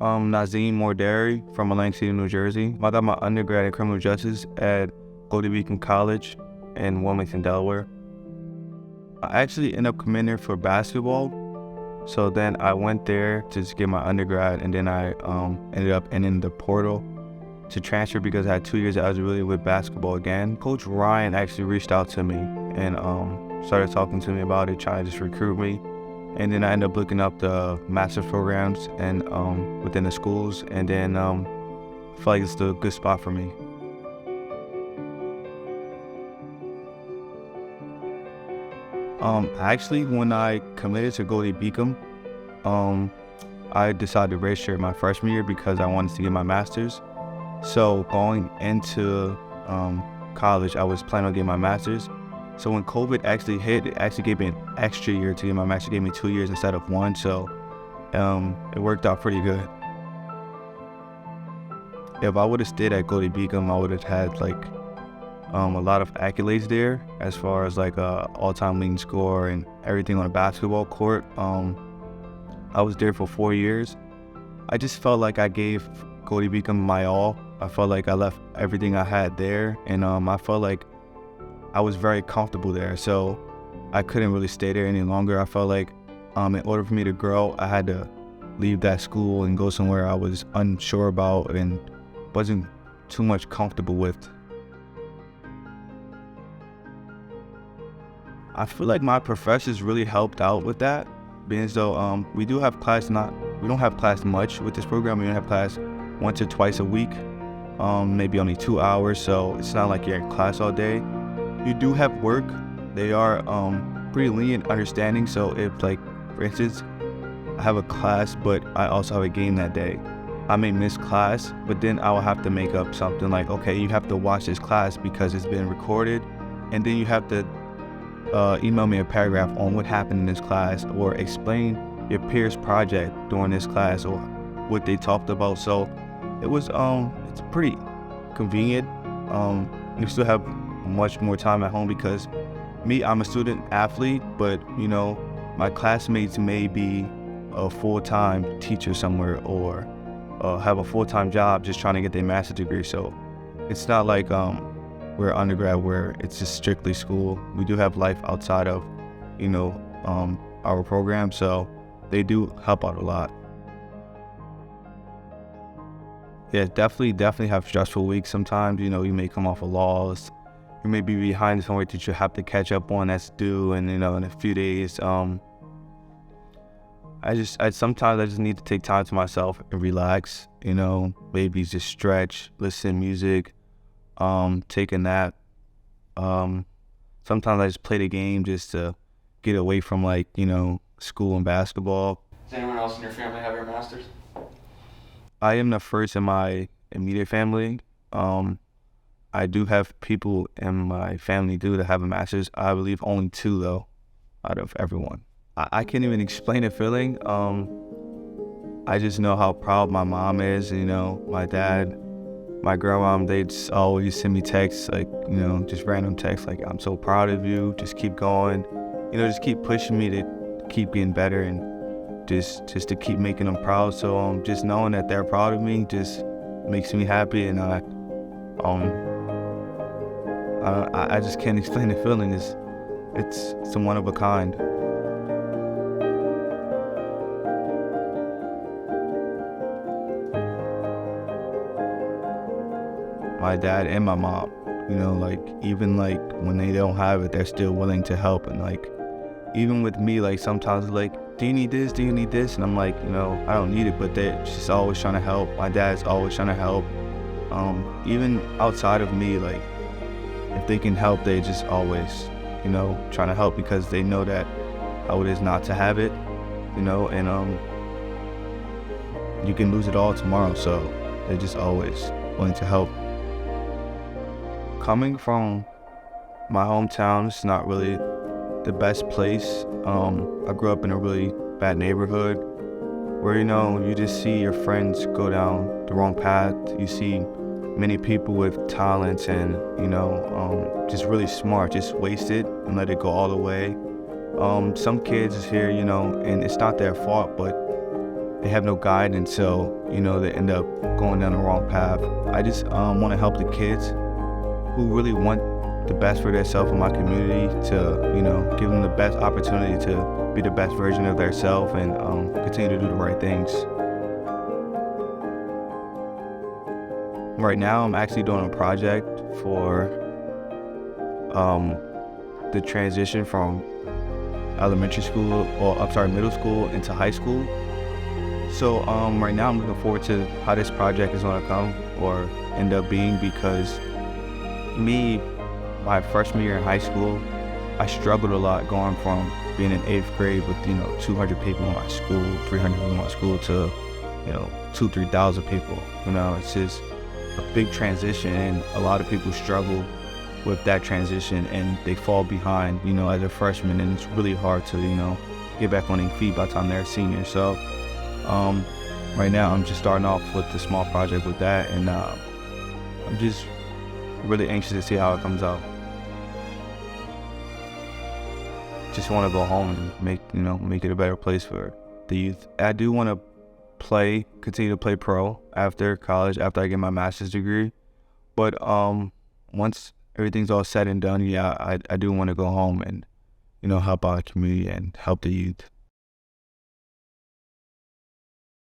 Nazim Derry from Atlantic City, New Jersey. I got my undergrad in criminal justice at Goldey-Beacom College in Wilmington, Delaware. I actually ended up coming there for basketball. So then I went there to just get my undergrad, and then I ended up in the portal to transfer because I had 2 years eligibility with basketball again. Coach Ryan actually reached out to me and started talking to me about it, trying to just recruit me. And then I ended up looking up the master's programs and within the schools, and then I feel like it's a good spot for me. Actually, when I committed to Goldey-Beacom, I decided to redshirt my freshman year because I wanted to get my master's. So going into college, I was planning on getting my master's. So when COVID actually hit, it actually gave me an extra year to get my master's. It gave me 2 years instead of one, so it worked out pretty good. If I would have stayed at Goldey-Beacom, I would have had like a lot of accolades there as far as like all-time leading scorer and everything on a basketball court. I was there for 4 years. I just felt like I gave Goldey-Beacom my all. I felt like I left everything I had there, and I felt like I was very comfortable there, so I couldn't really stay there any longer. I felt like in order for me to grow, I had to leave that school and go somewhere I was unsure about and wasn't too much comfortable with. I feel like my professors really helped out with that, being as though we don't have class much with this program. We don't have class once or twice a week, maybe only 2 hours, so it's not like you're in class all day. You do have work. They are pretty lenient, understanding. So if, like, for instance, I have a class, but I also have a game that day, I may miss class, but then I will have to make up something like, okay, you have to watch this class because it's been recorded, and then you have to email me a paragraph on what happened in this class, or explain your peers' project during this class, or what they talked about. So it was it's pretty convenient. You still have much more time at home because I'm a student athlete, but you know, my classmates may be a full-time teacher somewhere, or have a full-time job just trying to get their master's degree. So it's not like we're undergrad where it's just strictly school. We do have life outside of, you know, our program, so they do help out a lot. Yeah, definitely have stressful weeks sometimes. You know, you may come off a loss. You may be behind somewhere that you have to catch up on that's due, and you know, in a few days. Sometimes I just need to take time to myself and relax. You know, maybe just stretch, listen to music, take a nap. Sometimes I just play the game just to get away from, like, you know, school and basketball. Does anyone else in your family have your master's? I am the first in my immediate family. I do have people in my family that have a master's. I believe only 2 though, out of everyone. I can't even explain the feeling. I just know how proud my mom is. You know, my dad, my grandma, they just always send me texts, like, you know, just random texts like, "I'm so proud of you. Just keep going. You know, just keep pushing me to keep getting better, and just to keep making them proud." So just knowing that they're proud of me just makes me happy, and I just can't explain the feeling. It's one of a kind. My dad and my mom, you know, like, even like when they don't have it, they're still willing to help. And like, even with me, like, sometimes like, "Do you need this? Do you need this?" And I'm like, you know, I don't need it, but they're just always trying to help. My dad's always trying to help. Even outside of me, like, if they can help, they just always, you know, trying to help because they know that how it is not to have it, you know, and you can lose it all tomorrow, so they're just always willing to help. Coming from my hometown, it's not really the best place. I grew up in a really bad neighborhood where, you know, you just see your friends go down the wrong path. You see many people with talents and, you know, just really smart, just waste it and let it go all the way. Some kids is here, you know, and it's not their fault, but they have no guidance, so they end up going down the wrong path. I just want to help the kids who really want the best for themselves in my community, to give them the best opportunity to be the best version of themselves and continue to do the right things. Right now, I'm actually doing a project for the transition from middle school into high school. So right now, I'm looking forward to how this project is going to come or end up being, because my freshman year in high school, I struggled a lot going from being in 8th grade with 200 people in my school, 300 people in my school, to 2,000-3,000 people. It's just a big transition, and a lot of people struggle with that transition and they fall behind as a freshman, and it's really hard to get back on their feet by the time they're a senior. So right now I'm just starting off with the small project with that, and I'm just really anxious to see how it comes out. Just want to go home and make it a better place for the youth. I do want to continue to play pro after college, after I get my master's degree. But once everything's all said and done, I do want to go home and help our community and help the youth.